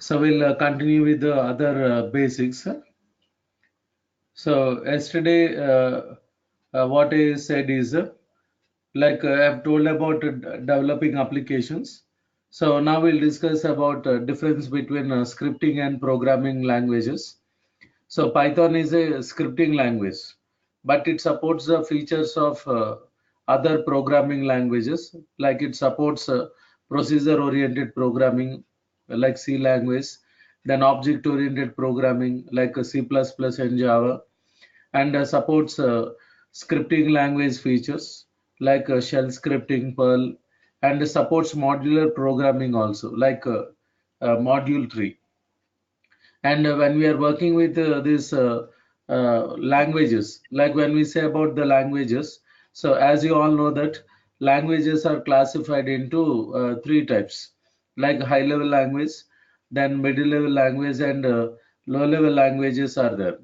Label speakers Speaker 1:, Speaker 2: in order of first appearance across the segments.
Speaker 1: So we'll continue with the other basics. So yesterday, what I said is I've told about developing applications. So now we'll discuss about difference between scripting and programming languages. So Python is a scripting language, but it supports the features of other programming languages, like it supports procedure-oriented programming, like C language, then object-oriented programming, like C++ and Java, and supports scripting language features, like shell scripting, Perl, and supports modular programming also, like module tree. And when we are working with these languages, like when we say about the languages, so as you all know that languages are classified into three types, like high level language, then middle level language, and low level languages are there.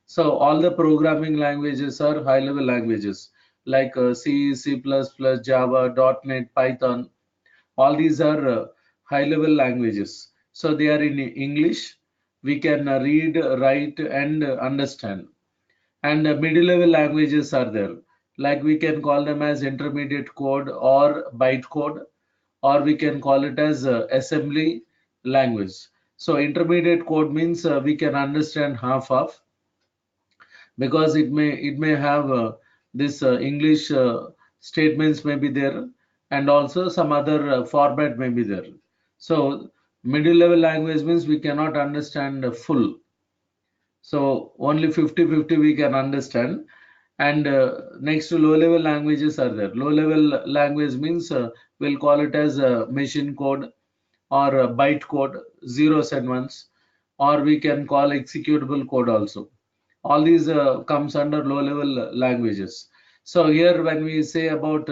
Speaker 1: So all the programming languages are high level languages, like C, C++, Java, .NET, Python. All these are high level languages. So they are in English. We can read, write, and understand. And middle level languages are there. Like we can call them as intermediate code or byte code, or we can call it as assembly language. So intermediate code means we can understand half of, because it may have this English statements may be there, and also some other format may be there. So middle level language means we cannot understand full. So only 50-50 we can understand. And next to low level languages are there. Low level language means we'll call it as machine code or byte code, zeros and ones, or we can call executable code also. All these comes under low level languages. So here when we say about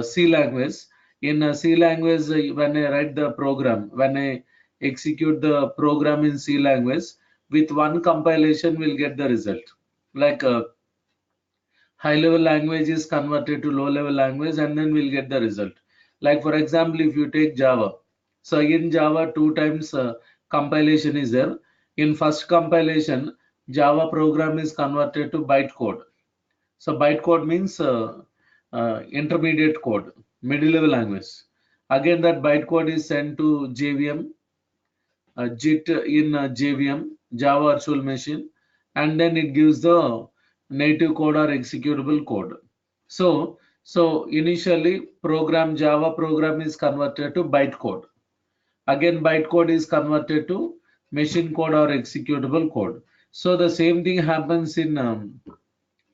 Speaker 1: C language, in C language, when I write the program, when I execute the program in C language, with one compilation we'll get the result. Like high level language is converted to low level language, and then we'll get the result. Like for example, if you take Java, so in Java two times compilation is there. In first compilation, Java program is converted to bytecode. So bytecode means intermediate code, middle level language. Again, that bytecode is sent to JVM, JIT in JVM, Java Virtual Machine, and then it gives the native code or executable code. So initially Java program is converted to bytecode. Again, bytecode is converted to machine code or executable code. So the same thing happens in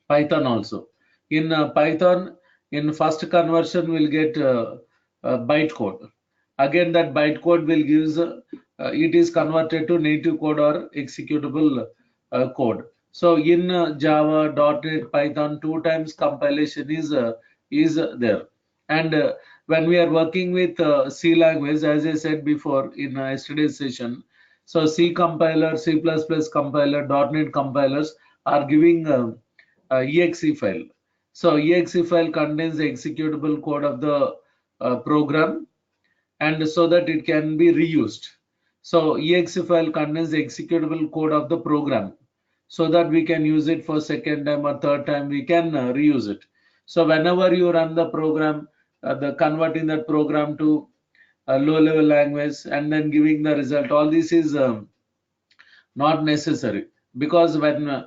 Speaker 1: Python also. In Python, in first conversion, we'll get bytecode. Again, that bytecode will give it is converted to native code or executable code. So in Java, .NET, Python, two times compilation is there. And when we are working with C language, as I said before in yesterday's session, so C compiler, C++ compiler, .NET compilers are giving exe file. So exe file contains the executable code of the program, and so that it can be reused. So exe file contains the executable code of the program, so that we can use it for second time or third time, we can reuse it. So whenever you run the program, the converting that program to a low level language and then giving the result, all this is not necessary, because when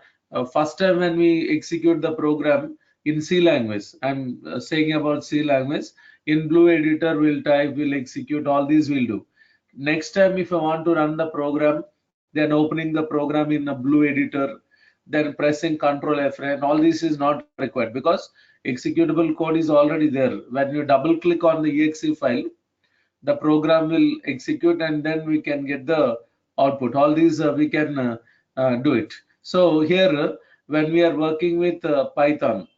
Speaker 1: first time when we execute the program in C language, I'm saying about C language, in blue editor we'll type, we'll execute, all these we'll do. Next time if I want to run the program, then opening the program in a blue editor, then pressing Control F9, all this is not required, because executable code is already there. When you double click on the exe file, the program will execute, and then we can get the output. All these we can do it. So here when we are working with Python,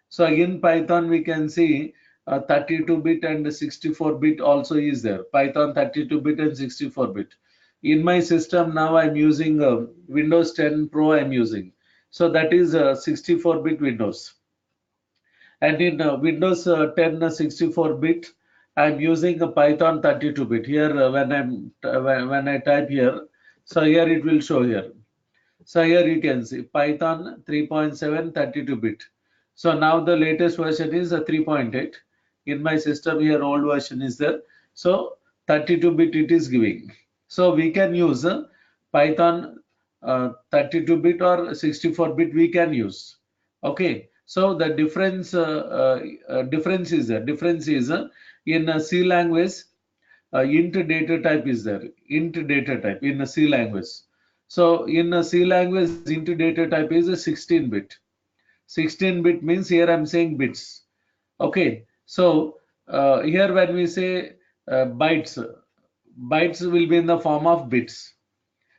Speaker 1: so in Python we can see 32-bit and 64-bit also is there. Python 32-bit and 64-bit. In my system now I'm using Windows 10 Pro I'm using. So that is 64-bit Windows. And in Windows 10 64-bit, I'm using a Python 32-bit here. When I type here, so here it will show here. So here you can see Python 3.7 32-bit. So now the latest version is a 3.8. In my system here, old version is there. So 32-bit it is giving. So we can use Python 32-bit or 64-bit we can use. Okay. So the difference is there. Difference is in C language, int data type is there. Int data type in a C language. So in a C language, int data type is a 16-bit. 16-bit means here I'm saying bits. Okay. So here when we say bytes, bytes will be in the form of bits.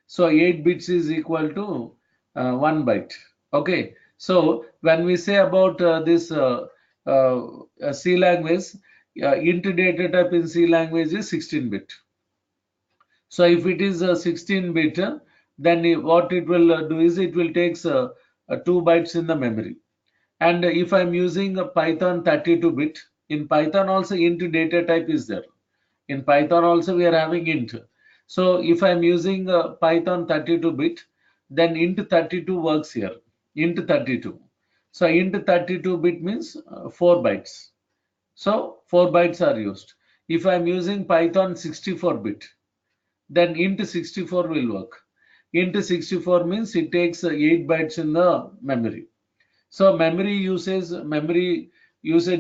Speaker 1: So 8 bits is equal to 1 byte. Okay. So when we say about this C language, int data type in C language is 16-bit. So if it is a 16-bit, then what it will do is it will take 2 bytes in the memory. And if I'm using a Python 32-bit, in Python also int data type is there. In Python also we are having int. So if I'm using Python 32-bit, then int 32 works here. Int 32. So int 32-bit means 4 bytes. So 4 bytes are used. If I'm using Python 64-bit, then int 64 will work. Int 64 means it takes 8 bytes in the memory. So memory usage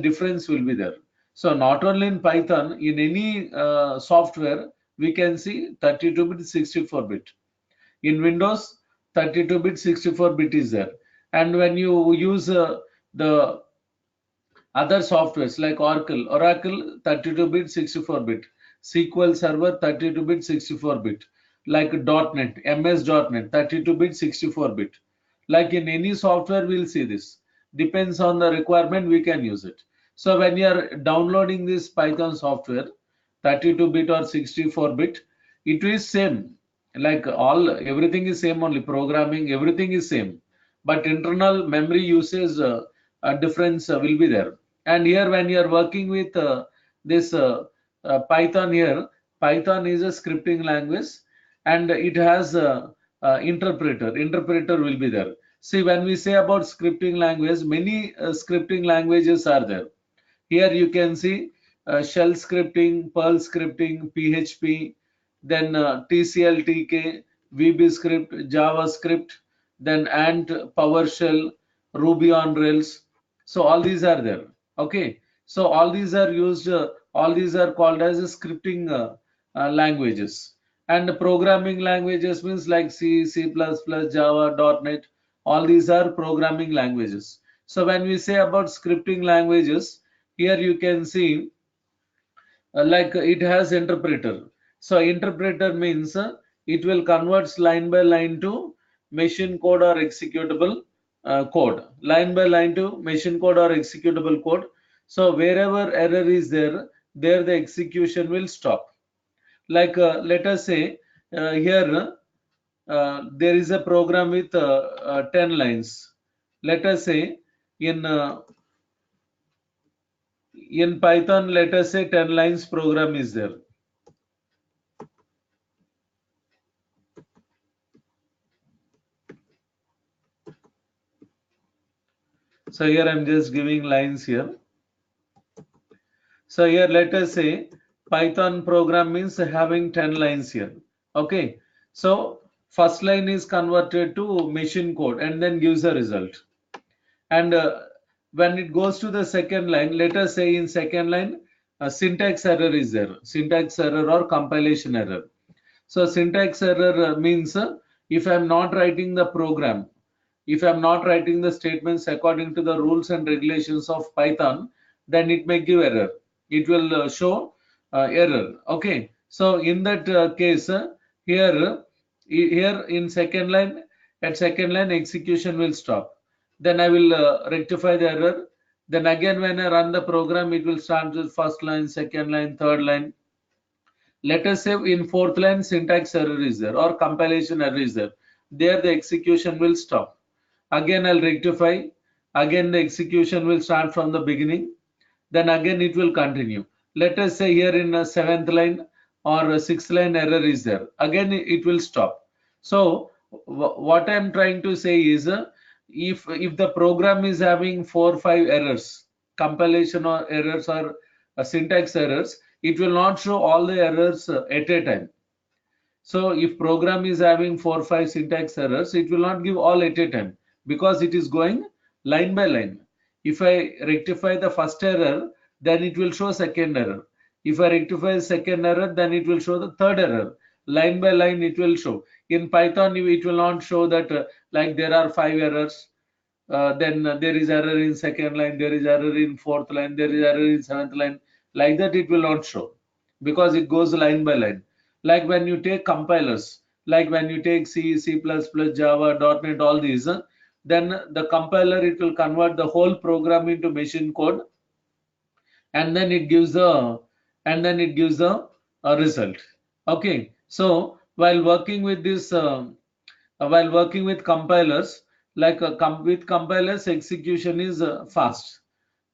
Speaker 1: difference will be there. So not only in Python, in any software, we can see 32-bit, 64-bit. In Windows, 32-bit, 64-bit is there. And when you use the other softwares like Oracle 32-bit, 64-bit, SQL Server 32-bit, 64-bit, like .NET, MS.NET 32-bit, 64-bit. Like in any software, we'll see this. Depends on the requirement, we can use it. So when you are downloading this Python software, 32-bit or 64-bit, it is same. Like everything is same only. Programming, everything is same. But internal memory usage difference will be there. And here when you are working with this Python here, Python is a scripting language and it has interpreter. Interpreter will be there. See, when we say about scripting language, many scripting languages are there. Here you can see shell scripting, Perl scripting, PHP, then TCL, TK, VB script, JavaScript, then Ant, PowerShell, Ruby on Rails. So all these are there. Okay. So all these are used, all these are called as scripting languages. And programming languages means like C, C++, Java, .NET. All these are programming languages. So when we say about scripting languages, here you can see like it has interpreter. So interpreter means it will convert line by line to machine code or executable code. Line by line to machine code or executable code. So wherever error is there, there the execution will stop. Like let us say here there is a program with 10 lines. Let us say in Python, let us say 10 lines program is there. So here I'm just giving lines here. So here let us say Python program means having 10 lines here. Okay. So first line is converted to machine code and then gives a result. And when it goes to the second line, let us say in second line, syntax error is there. Syntax error or compilation error. So syntax error means if I'm not writing the program, if I'm not writing the statements according to the rules and regulations of Python, then it may give error. It will show error. Okay. So in that case, here in second line, at second line execution will stop. Then I will rectify the error. Then again when I run the program, it will start with first line, second line, third line. Let us say in fourth line syntax error is there or compilation error is there. There the execution will stop. Again I'll rectify. Again the execution will start from the beginning. Then again it will continue. let us say here in a seventh line or a sixth line error is there, again it will stop. So what I'm trying to say is, if the program is having 4 or 5 errors, compilation or errors or syntax errors, it will not show all the errors at a time. So if program is having 4 or 5 syntax errors, it will not give all at a time because it is going line by line. If I rectify the first error, then it will show second error. If I rectify the second error, then it will show the third error. Line by line it will show. In Python, it will not show that like there are 5 errors, then there is error in second line, there is error in fourth line, there is error in seventh line. Like that it will not show because it goes line by line. Like when you take compilers, like when you take C, C++, Java, .NET, all these, then the compiler, it will convert the whole program into machine code, and then it gives a result. Okay, so while working with this while working with compilers, like with compilers, execution is fast.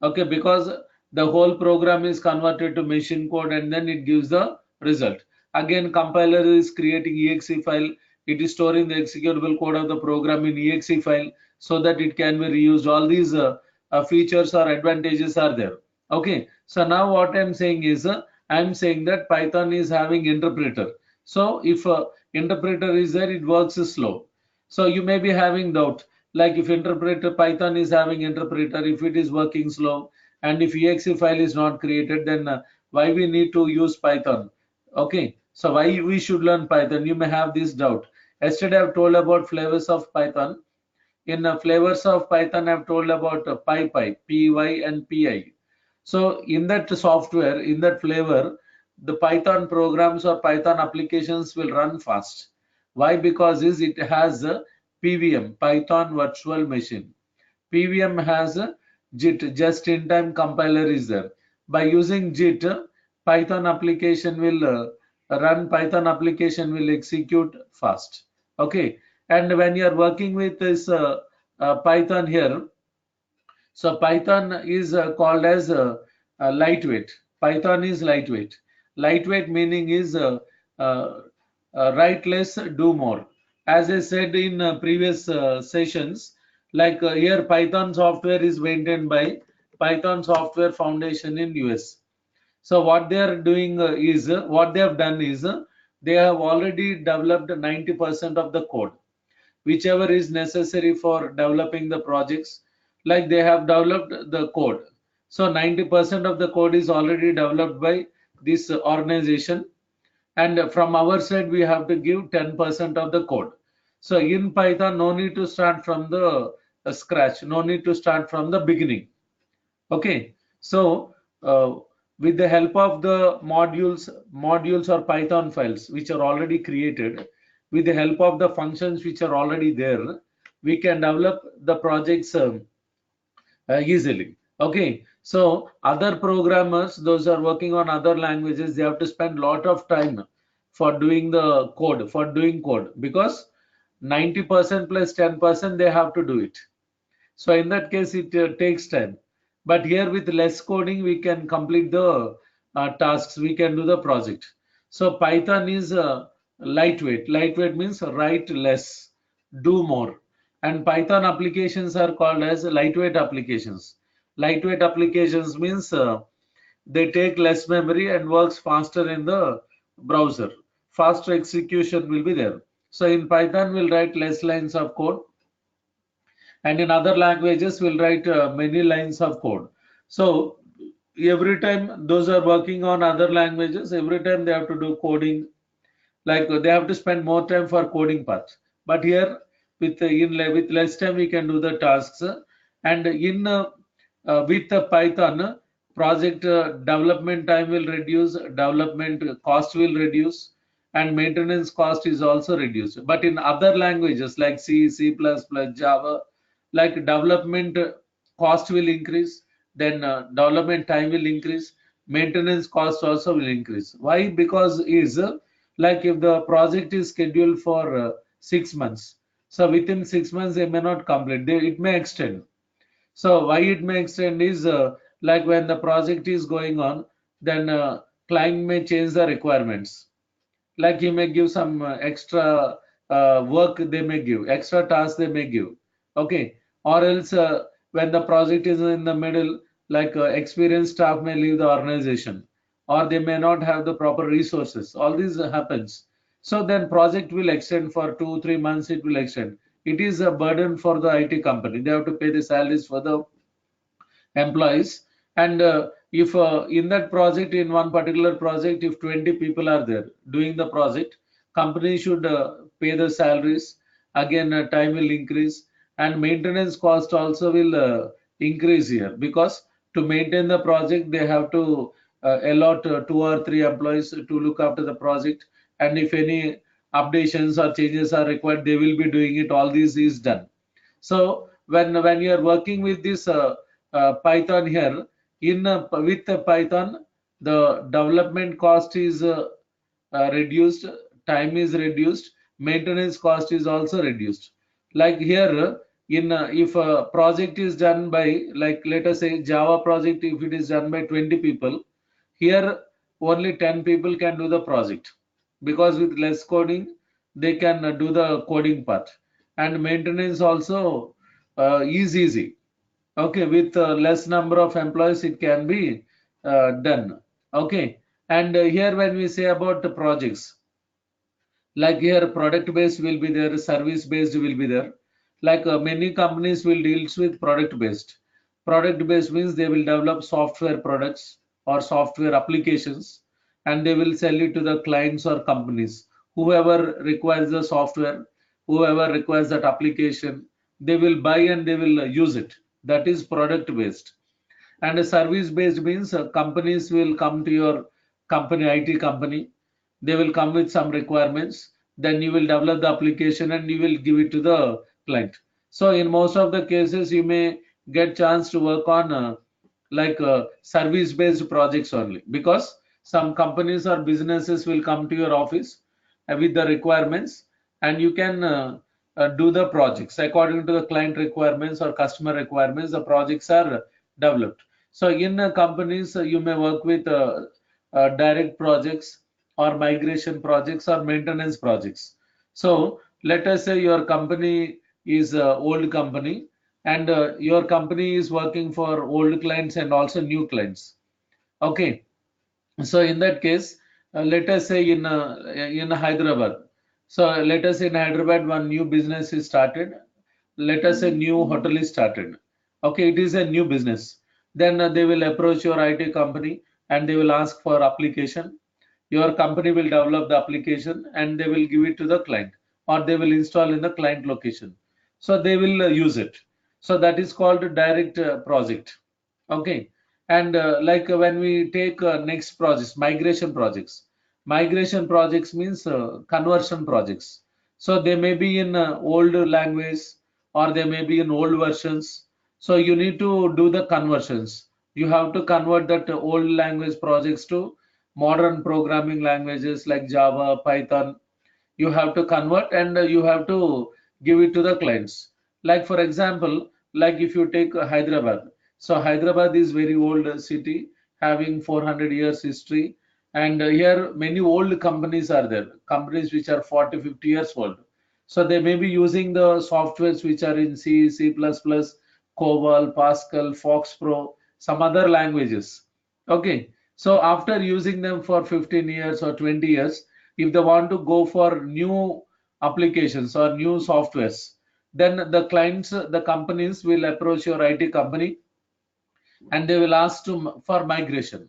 Speaker 1: Okay, because the whole program is converted to machine code and then it gives the result. Again, compiler is creating exe file. It is storing the executable code of the program in exe file so that it can be reused. All these features or advantages are there. Okay, so now what I'm saying is, I'm saying that Python is having interpreter. So if interpreter is there, it works slow. So you may be having doubt, like if interpreter Python is having interpreter, if it is working slow, and if exe file is not created, then why we need to use Python? Okay, so why we should learn Python? You may have this doubt. Yesterday I've told about flavors of Python. In flavors of Python, I've told about PyPy, PY and PI. So in that software, in that flavor, the Python programs or Python applications will run fast. Why? Because it has a PVM, Python Virtual Machine. PVM has a JIT, just-in-time compiler is there. By using JIT, Python application will Python application will execute fast. Okay, and when you are working with this Python here, so Python is called as lightweight. Python is lightweight. Lightweight meaning is write less, do more. As I said in previous sessions, like here Python software is maintained by Python Software Foundation in US. So what they are doing what they have done is they have already developed 90% of the code whichever is necessary for developing the projects. Like they have developed the code, so 90% of the code is already developed by this organization, and from our side we have to give 10% of the code. So in Python, no need to start from the scratch, no need to start from the beginning. Okay, so with the help of the modules or Python files which are already created, with the help of the functions which are already there, we can develop the projects easily. Okay, so other programmers, those are working on other languages, they have to spend a lot of time for doing the code, for doing code, because 90% plus 10% they have to do it. So in that case, it takes time. But here with less coding, we can complete the tasks, we can do the project. So Python is lightweight. Lightweight means write less, do more. And Python applications are called as lightweight applications. Lightweight applications means they take less memory and works faster in the browser. Faster execution will be there. So in Python, we'll write less lines of code, and in other languages we'll write many lines of code. So every time those are working on other languages, every time they have to do coding, like they have to spend more time for coding part. But here with less time we can do the tasks, and in with Python project development time will reduce, development cost will reduce, and maintenance cost is also reduced. But in other languages like C, C++, Java, like development cost will increase, then development time will increase, maintenance cost also will increase. Why? Because is like if the project is scheduled for 6 months, so within 6 months they may not complete, it may extend. So why it may extend is like when the project is going on, then client may change the requirements. Like he may give some extra work, they may give extra tasks, they may give. Okay, or else when the project is in the middle, like experienced staff may leave the organization, or they may not have the proper resources. All this happens. So then project will extend for 2 3 months, it will extend. It is a burden for the IT company. They have to pay the salaries for the employees. And if in that project, in one particular project, if 20 people are there doing the project, company should pay the salaries. Again, time will increase, and maintenance cost also will increase here, because to maintain the project they have to allot 2 or 3 employees to look after the project. And if any updations or changes are required, they will be doing it. All this is done. So when you are working with this Python here, in with Python, the development cost is reduced, time is reduced, maintenance cost is also reduced. Like here, in if a project is done by, like let us say Java project, if it is done by 20 people, here only 10 people can do the project, because with less coding they can do the coding part, and maintenance also is easy. Okay, with less number of employees, it can be done. Okay, and here when we say about the projects, like here product based will be there, service based will be there. Like many companies will deals with product based. Product based means they will develop software products or software applications, and they will sell it to the clients or companies. Whoever requires the software, whoever requires that application, they will buy and they will use it. That is product based. And a service based means companies will come to your company, IT company, they will come with some requirements, then you will develop the application and you will give it to the client. So in most of the cases you may get chance to work on like service based projects only, because some companies or businesses will come to your office with the requirements, and you can do the projects according to the client requirements or customer requirements. The projects are developed. So in companies, you may work with direct projects or migration projects or maintenance projects. So let us say your company is a old company, and your company is working for old clients and also new clients. Okay, so in that case, let us say in Hyderabad. So let us say in Hyderabad, one new business is started. Let us say new hotel is started. Okay, it is a new business. Then they will approach your IT company and they will ask for application. Your company will develop the application and they will give it to the client, or they will install in the client location. So they will use it. So that is called a direct project. Okay, and like when we take next projects, migration projects means conversion projects. So they may be in old language, or they may be in old versions. So you need to do the conversions. You have to convert that old language projects to modern programming languages like Java, Python. You have to convert, and you have to give it to the clients. Like for example, like if you take Hyderabad. So Hyderabad is very old city, having 400 years history, and here many old companies are there, companies which are 40 50 years old. So they may be using the softwares which are in C, C++, COBOL, Pascal, Fox Pro, some other languages. Okay, so after using them for 15 years or 20 years, if they want to go for new applications or new softwares, then the clients, the companies will approach your IT company and they will ask for migration.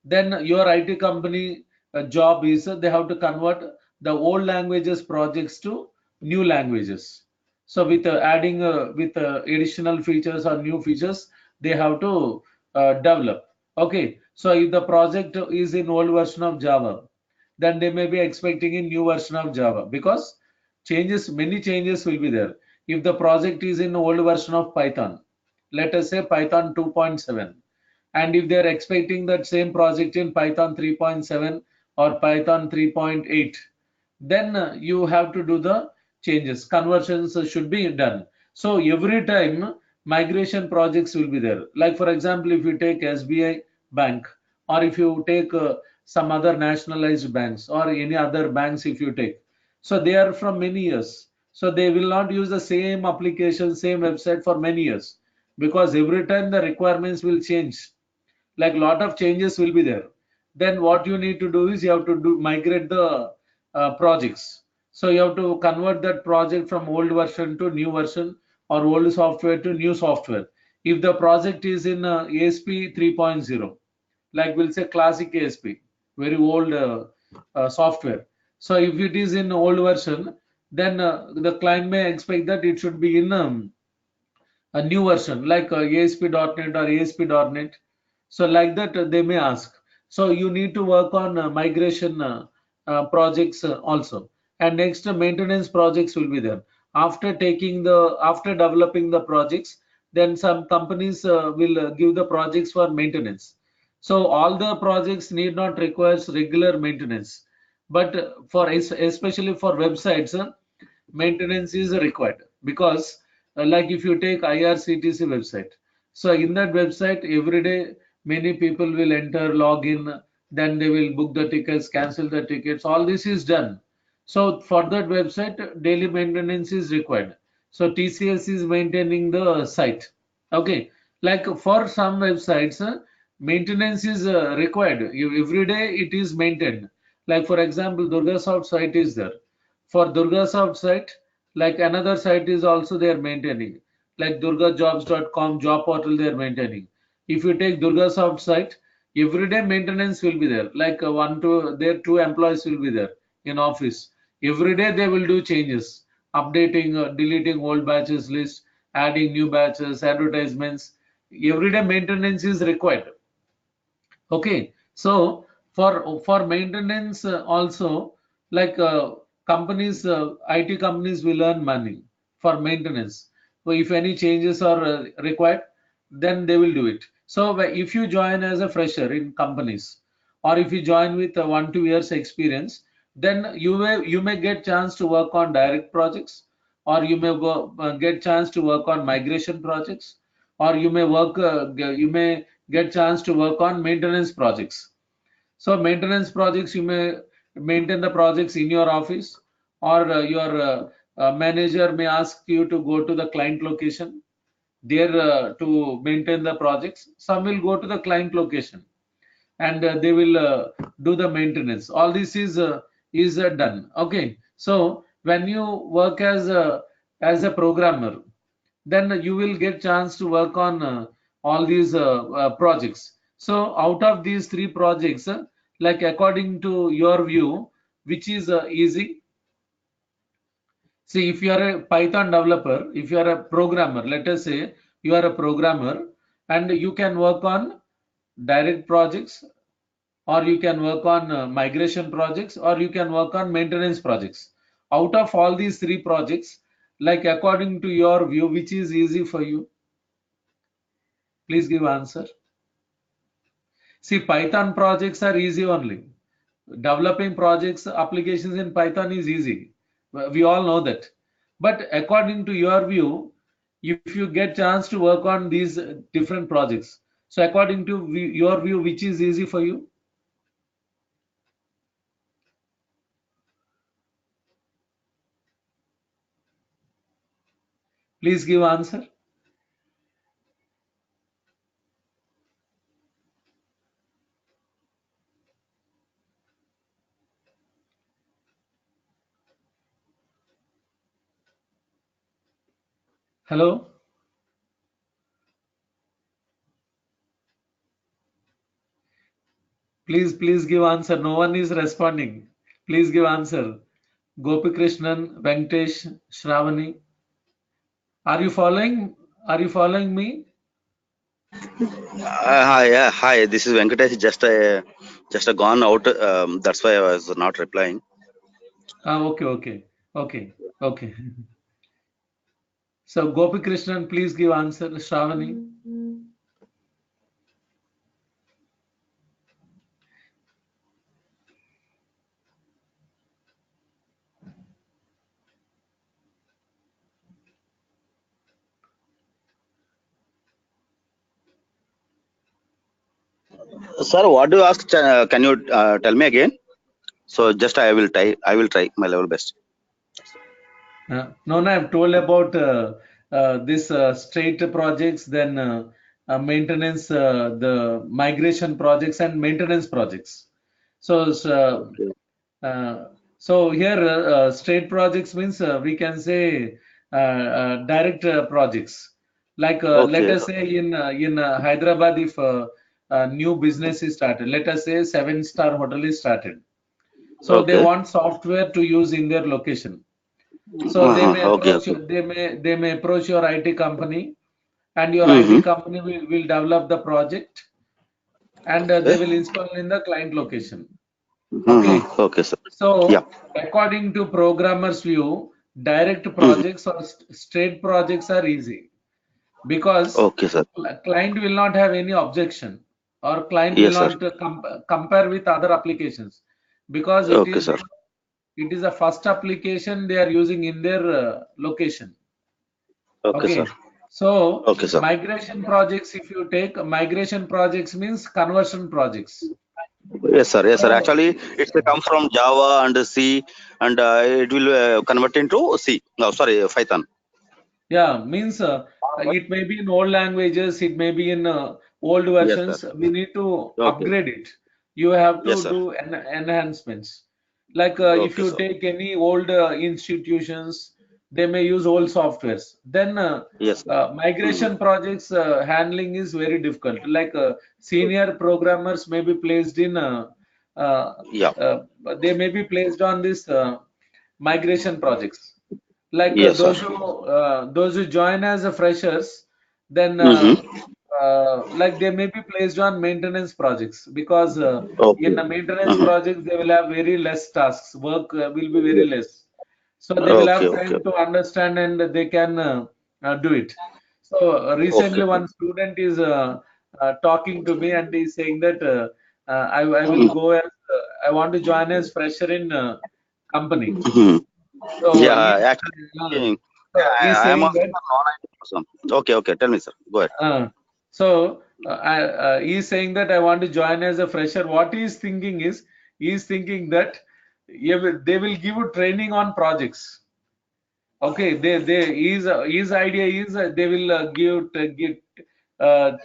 Speaker 1: Then your IT company job is they have to convert the old languages projects to new languages. So with adding with additional features or new features, they have to develop. Okay, so if the project is in old version of Java, then they may be expecting a new version of Java, because many changes will be there. If the project is in old version of Python, let us say Python 2.7, and if they are expecting that same project in Python 3.7 or Python 3.8, then you have to do the changes. Conversions should be done. So every time migration projects will be there. Like for example, if you take SBI Bank or if you take some other nationalized banks or any other banks if you take, so they are from many years. So they will not use the same application, same website for many years, because every time the requirements will change, like lot of changes will be there. Then what you need to do is you have to do migrate the projects. So you have to convert that project from old version to new version, or old software to new software. If the project is in ASP 3.0, like we'll say classic ASP, very old software. So if it is in old version, then the client may expect that it should be in a new version like ASP.NET or ASP.NET. So like that they may ask. So you need to work on migration projects also. And next maintenance projects will be there. After developing the projects, then some companies will give the projects for maintenance. So all the projects need not requires regular maintenance, but especially for websites, maintenance is required, because like if you take IRCTC website, so in that website every day many people will enter, log in, then they will book the tickets, cancel the tickets, all this is done. So for that website daily maintenance is required. So TCS is maintaining the site. Okay, like for some websites maintenance is required. Every day it is maintained. Like for example durgasoft site is there. For durgasoft site, like another site is also they are maintaining, like durgajobs.com job portal they are maintaining. If you take durgasoft site, everyday maintenance will be there, like one to their two employees will be there in office. Every day they will do changes, updating, deleting old batches list, adding new batches, advertisements. Everyday maintenance is required. Okay, so for maintenance also, like companies, IT companies will earn money for maintenance. So if any changes are required, then they will do it. So if you join as a fresher in companies, or if you join with 1 2 years experience, then you may get chance to work on direct projects, or you may get chance to work on migration projects, or you may get chance to work on maintenance projects. So maintenance projects, you may maintain the projects in your office, or your manager may ask you to go to the client location there to maintain the projects. Some will go to the client location, and they will do the maintenance. All this is done. Okay, so when you work as a programmer, then you will get chance to work on all these projects. So out of these three projects, like according to your view, which is easy? See, if you are a Python developer, if you are a programmer, let us say you are a programmer, and you can work on direct projects, or you can work on migration projects, or you can work on maintenance projects. Out of all these three projects, like according to your view, which is easy for you? Please give answer. See, Python projects are easy only. Developing projects, applications in Python is easy. We all know that. But according to your view, if you get chance to work on these different projects, so according to your view, which is easy for you? Please give answer. Hello? Please give answer. No one is responding. Please give answer. Gopi Krishnan, Venkatesh, Shravani. Are you following? Are you following me?
Speaker 2: Hi, yeah, hi. This is Venkatesh. Just gone out. That's why I was not replying.
Speaker 1: Okay. Okay. So Gopi Krishnan, please give answer. Shravani.
Speaker 2: Sir, what do you ask? Can you tell me again? So just I will try. I will try my level best.
Speaker 1: No, I've told about this straight projects, then maintenance, the migration projects and maintenance projects. So,
Speaker 2: Okay.
Speaker 1: so here straight projects means we can say direct projects. Like let
Speaker 2: Okay.
Speaker 1: us say in Hyderabad, if a new business is started, let us say seven-star hotel is started. So they
Speaker 2: Okay.
Speaker 1: want software to use in their location. So they may
Speaker 2: Okay.
Speaker 1: approach
Speaker 2: Okay.
Speaker 1: they may approach your IT company, and your IT
Speaker 2: Mm-hmm.
Speaker 1: company will develop the project, and they
Speaker 2: Okay.
Speaker 1: will install in the client location. Okay.
Speaker 2: Mm-hmm. Okay, sir. Yeah.
Speaker 1: So according to programmers view, direct
Speaker 2: Mm-hmm.
Speaker 1: projects or straight projects are easy because
Speaker 2: Okay, sir.
Speaker 1: client will not have any objection, or client will
Speaker 2: Yes, sir.
Speaker 1: not compare with other applications, because
Speaker 2: Okay, sir.
Speaker 1: it is a first application they are using in their location.
Speaker 2: Okay, sir.
Speaker 1: Okay. So
Speaker 2: Okay, sir.
Speaker 1: migration projects, if you take migration projects means conversion projects.
Speaker 2: Yes, sir. Yes, sir.
Speaker 1: So
Speaker 2: Actually, it's come from Java and C, and it will convert into C. No, sorry, Python.
Speaker 1: yeah, means it may be in old languages, it may be in old
Speaker 2: Yes, sir.
Speaker 1: versions. We need to
Speaker 2: Okay.
Speaker 1: upgrade it. You have
Speaker 2: Yes,
Speaker 1: to
Speaker 2: sir.
Speaker 1: do enhancements. Like if
Speaker 2: Okay,
Speaker 1: you
Speaker 2: sir.
Speaker 1: take any old institutions, they may use old softwares. Then
Speaker 2: Yes, sir. Mm-hmm.
Speaker 1: migration projects handling is very difficult. Like senior programmers may be placed in, uh,
Speaker 2: Yeah.
Speaker 1: uh, they may be placed on this migration projects. Like
Speaker 2: Yes, sir.
Speaker 1: those who join as a freshers, then
Speaker 2: Mm-hmm.
Speaker 1: like they may be placed on maintenance projects, because in
Speaker 2: Okay.
Speaker 1: the maintenance
Speaker 2: Uh-huh.
Speaker 1: projects they will have very less tasks. Work will be very
Speaker 2: Yes.
Speaker 1: less, so they will
Speaker 2: Okay.
Speaker 1: have
Speaker 2: Okay.
Speaker 1: time to understand and they can do it. So
Speaker 2: Okay,
Speaker 1: recently
Speaker 2: sir.
Speaker 1: one student is talking to me and he's saying that I will
Speaker 2: Mm-hmm.
Speaker 1: go as I want to join as fresher in company.
Speaker 2: Mm-hmm.
Speaker 1: So
Speaker 2: Yeah, actually,
Speaker 1: uh, he's
Speaker 2: I am
Speaker 1: saying
Speaker 2: also
Speaker 1: that
Speaker 2: a non-IT person. Okay, okay. Tell me, sir. Go ahead.
Speaker 1: uh, he's saying that I want to join as a fresher. What he's thinking is he's thinking that they will give you training on projects. Okay, his idea is they will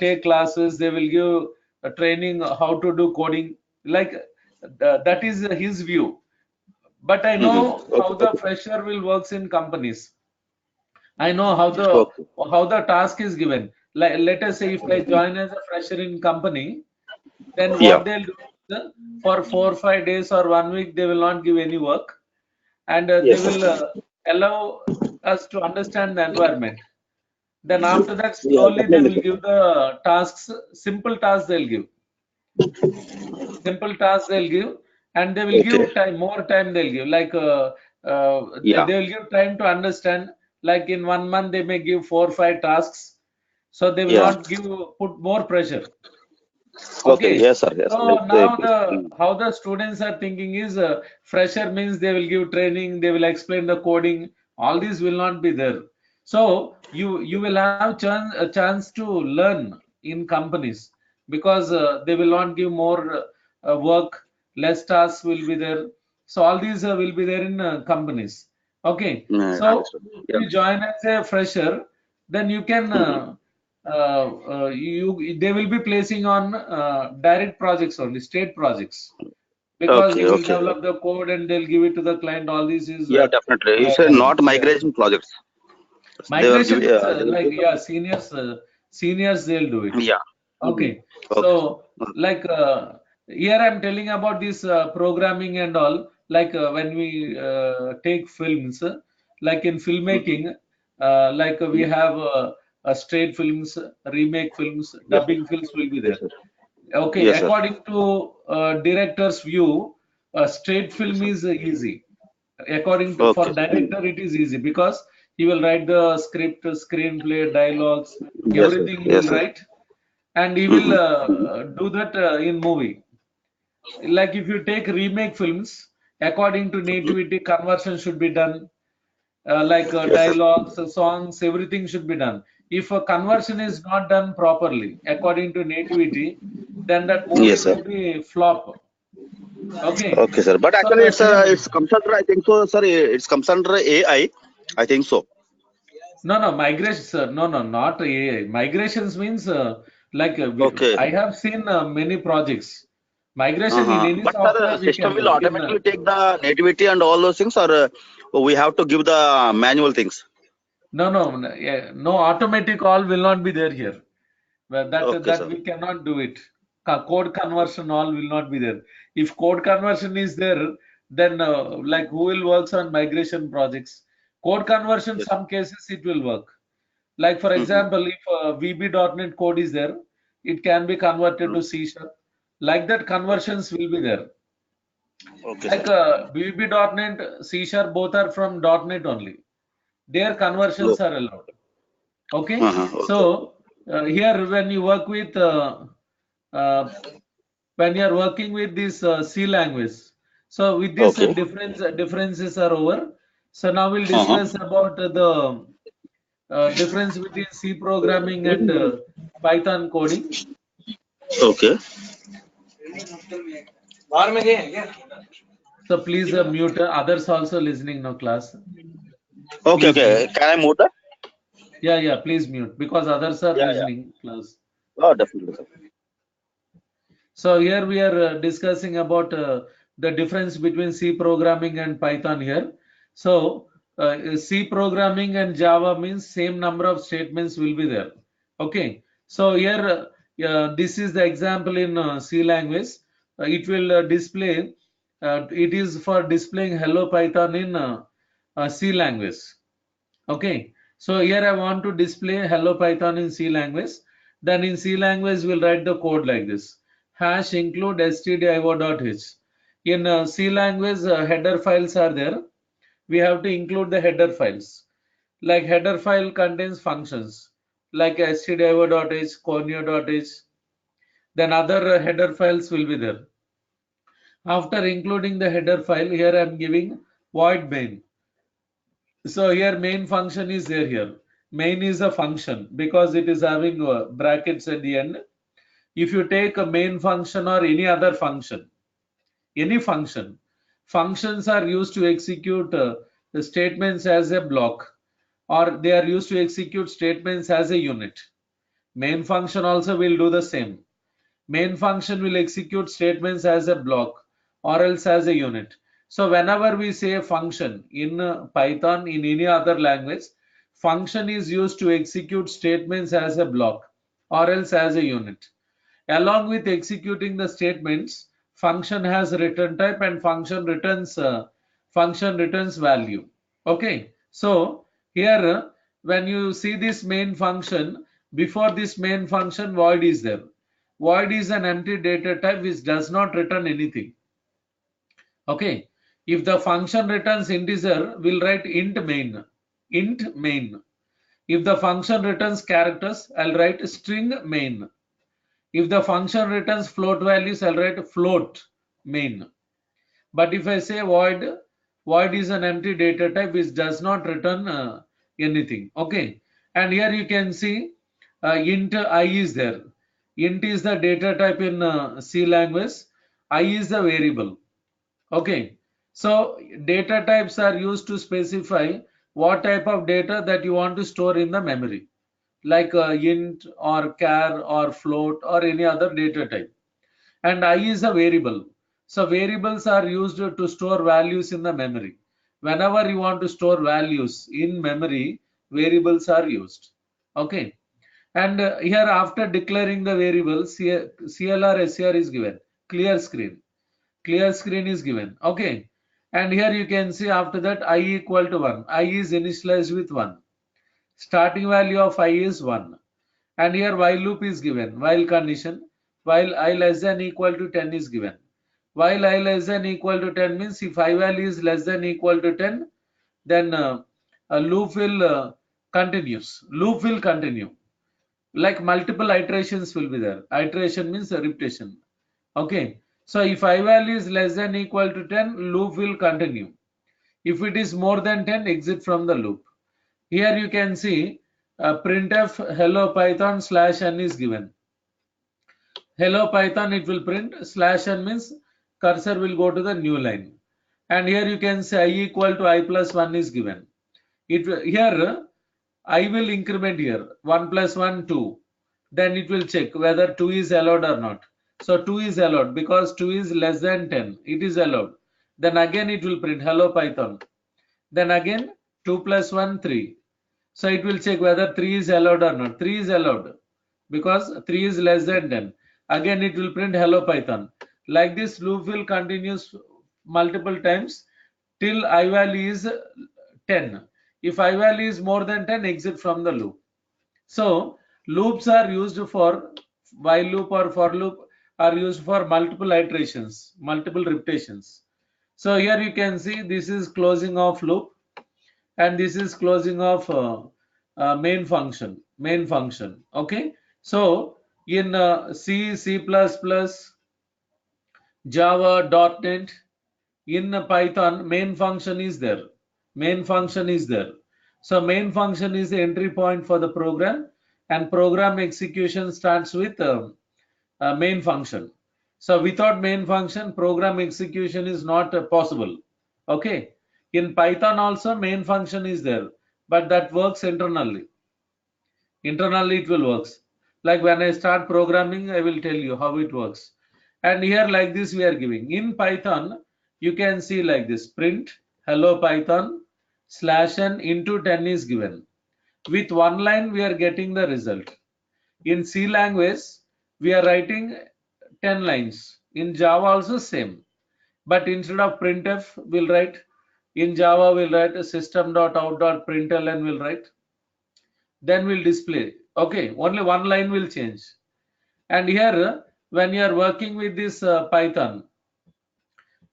Speaker 1: take classes. They will give training how to do coding. Like that is his view. But I know
Speaker 2: Mm-hmm.
Speaker 1: how
Speaker 2: Okay,
Speaker 1: the
Speaker 2: okay.
Speaker 1: fresher will works in companies. I know how
Speaker 2: Okay.
Speaker 1: the task is given. Like let us say if I join as a fresher in company, then
Speaker 2: Yeah.
Speaker 1: what they'll do is for 4 or 5 days or 1 week they will not give any work, and they
Speaker 2: Yes,
Speaker 1: will
Speaker 2: sir.
Speaker 1: allow us to understand the environment. Then after that,
Speaker 2: Yeah,
Speaker 1: slowly they
Speaker 2: definitely,
Speaker 1: will
Speaker 2: sir.
Speaker 1: give the tasks, simple tasks they'll give, simple tasks they'll give, and they will
Speaker 2: Okay.
Speaker 1: give time, more time they'll give. Like
Speaker 2: Yeah.
Speaker 1: they will give time to understand. Like in 1 month, they may give 4 or 5 tasks, so they will
Speaker 2: Yeah.
Speaker 1: not put more pressure.
Speaker 2: Okay.
Speaker 1: Okay,
Speaker 2: Yes, sir. Yes, sir.
Speaker 1: so now
Speaker 2: Exactly.
Speaker 1: the how the students are thinking is fresher means they will give training, they will explain the coding. All these will not be there. So you will have a chance to learn in companies, because they will not give more work, less tasks will be there. So all these will be there in companies. Okay, so
Speaker 2: Understood.
Speaker 1: if
Speaker 2: Yeah.
Speaker 1: you join as a fresher, then you can
Speaker 2: Mm-hmm.
Speaker 1: they will be placing on direct projects only, state projects, because
Speaker 2: Okay.
Speaker 1: you will
Speaker 2: Okay.
Speaker 1: develop the code and they'll give it to the client. All this is
Speaker 2: Yeah, definitely. You said not
Speaker 1: yeah.
Speaker 2: migration projects. They were
Speaker 1: Migration
Speaker 2: giving.
Speaker 1: means
Speaker 2: They will
Speaker 1: like
Speaker 2: give
Speaker 1: yeah,
Speaker 2: some.
Speaker 1: seniors they'll do it.
Speaker 2: Yeah. Mm-hmm.
Speaker 1: Okay,
Speaker 2: Okay, sir.
Speaker 1: so like here I'm telling about this programming and all. Like when we take films, like in
Speaker 2: Mm-hmm.
Speaker 1: filmmaking, like we
Speaker 2: Yeah.
Speaker 1: have straight films, remake films,
Speaker 2: Yes, sir.
Speaker 1: dubbing films will be
Speaker 2: Yes,
Speaker 1: there.
Speaker 2: sir.
Speaker 1: Okay,
Speaker 2: Yes, sir.
Speaker 1: according to director's view, straight
Speaker 2: Yes,
Speaker 1: film
Speaker 2: sir.
Speaker 1: is easy. According to for
Speaker 2: Okay.
Speaker 1: director, it is easy because he will write the script, screenplay, dialogues,
Speaker 2: Yes, sir.
Speaker 1: everything he
Speaker 2: Yes,
Speaker 1: will
Speaker 2: sir.
Speaker 1: write, and he will
Speaker 2: Mm-hmm.
Speaker 1: do that in movie. Like if you take remake films, according to
Speaker 2: Mm-hmm.
Speaker 1: nativity, conversion should be done. Like
Speaker 2: Yes, sir.
Speaker 1: dialogues, songs, everything should be done. If a conversion is not done properly according to nativity, then that movie
Speaker 2: Yes, sir.
Speaker 1: will be flop. Okay.
Speaker 2: Okay, sir. But
Speaker 1: So
Speaker 2: actually,
Speaker 1: here,
Speaker 2: it's comes under, I think so, sir. It's comes under AI. I think so.
Speaker 1: no, migration, sir. No, not AI. Migrations means like
Speaker 2: Okay.
Speaker 1: I have seen many projects. Migration in any
Speaker 2: But sir,
Speaker 1: software we
Speaker 2: system
Speaker 1: can
Speaker 2: will
Speaker 1: do. In
Speaker 2: automatically take the nativity and all those things, or we have to give the manual things.
Speaker 1: no, automatic all will not be there here. Well,
Speaker 2: Okay,
Speaker 1: that
Speaker 2: sir.
Speaker 1: we cannot do it. Code conversion all will not be there. If code conversion is there, then like who will works on migration projects? Code conversion,
Speaker 2: Yes.
Speaker 1: some cases it will work. Like for
Speaker 2: Mm-hmm.
Speaker 1: example, if VB.NET code is there, it can be converted to C Sharp. Like that,
Speaker 2: Okay.
Speaker 1: conversions will be there.
Speaker 2: Okay, sir.
Speaker 1: Like VB.NET, C Sharp, both are from .NET only. Their conversions
Speaker 2: Oh.
Speaker 1: are allowed. Okay,
Speaker 2: Okay.
Speaker 1: so here when you work with uh, when you are working with this C language, so with this
Speaker 2: Okay.
Speaker 1: differences are over. So now we'll
Speaker 2: Uh-huh.
Speaker 1: discuss about the difference between C programming and Python coding.
Speaker 2: Okay.
Speaker 1: So please mute others also listening now class.
Speaker 2: Okay.
Speaker 1: Please mute.
Speaker 2: Okay. Can I move that?
Speaker 1: Yeah, please mute because others are
Speaker 2: Yeah. Yeah.
Speaker 1: listening class.
Speaker 2: Oh, definitely, sir.
Speaker 1: So here we are discussing about the difference between C programming and Python here. So C programming and Java means same number of statements will be there. Okay. So here this is the example in C language. It will display. It is for displaying Hello Python in C language. Okay. So here I want to display Hello Python in C language. Then in C language we'll write the code like this. Hash include stdio.h. In C language header files are there. We have to include the header files. Like header file contains functions like stdio.h, conio.h. Then other header files will be there. After including the header file, here I am giving void main. So here main function is there here. Main is a function because it is having brackets at the end. If you take a main function or any function, functions are used to execute the statements as a block or they are used to execute statements as a unit. Main function also will do the same. Main function will execute statements as a block or else as a unit. So whenever we say a function in Python, in any other language, function is used to execute statements as a block or else as a unit. Along with executing the statements, function has return type and function returns value. Okay, so here when you see this main function, before this main function void is there. Void is an empty data type which does not return anything. Okay, if the function returns integer, we'll write int main. Int main. If the function returns characters, I'll write string main. If the function returns float values, I'll write float main. But if I say void, void is an empty data type which does not return anything. Okay. And here you can see int I is there. Int is the data type in C language. I is the variable. Okay. So data types are used to specify what type of data that you want to store in the memory, like int or char or float or any other data type. And I is a variable. So variables are used to store values in the memory. Whenever you want to store values in memory, variables are used. Okay. And here after declaring the variable, CLR SCR is given. Clear screen. Clear screen is given. Okay. And here you can see after that I equal to 1. I is initialized with 1. Starting value of I is 1. And here while loop is given, while condition, while I less than equal to 10 is given. While I less than equal to 10 means if I value is less than equal to 10, then a loop will continues. Loop will continue. Like multiple iterations will be there. Iteration means a repetition. Okay. So if I value is less than equal to 10, loop will continue. If it is more than 10, exit from the loop. Here you can see printf hello python slash n is given. Hello Python, it will print slash n means cursor will go to the new line. And here you can say I equal to I plus 1 is given. Here I will increment here 1 plus 1 2. Then it will check whether 2 is allowed or not. So 2 is allowed because 2 is less than 10. It is allowed. Then again it will print hello Python. Then again 2 plus 1 3. So it will check whether 3 is allowed or not. 3 is allowed because 3 is less than 10. Again it will print hello Python. Like this loop will continues multiple times till I value is 10. If I value is more than 10, exit from the loop. So loops are used for while loop or for loop are used for multiple iterations, multiple repetitions. So here you can see this is closing of loop and this is closing of main function. Okay. So in C, C++, Java, .NET, in Python, main function is there. Main function is there. So main function is the entry point for the program, and program execution starts with main function. So without main function, program execution is not possible. Okay. In Python also main function is there, but that works internally. Internally it will works. Like when I start programming, I will tell you how it works. And here like this we are giving. In Python, you can see like this. Print hello Python slash n into 10 is given. With one line we are getting the result. In C language, we are writing 10 lines. In Java also same. But instead of printf, we'll write, in Java we'll write system.out.println will write. Then we'll display. Okay, only one line will change. And here, when you are working with this Python,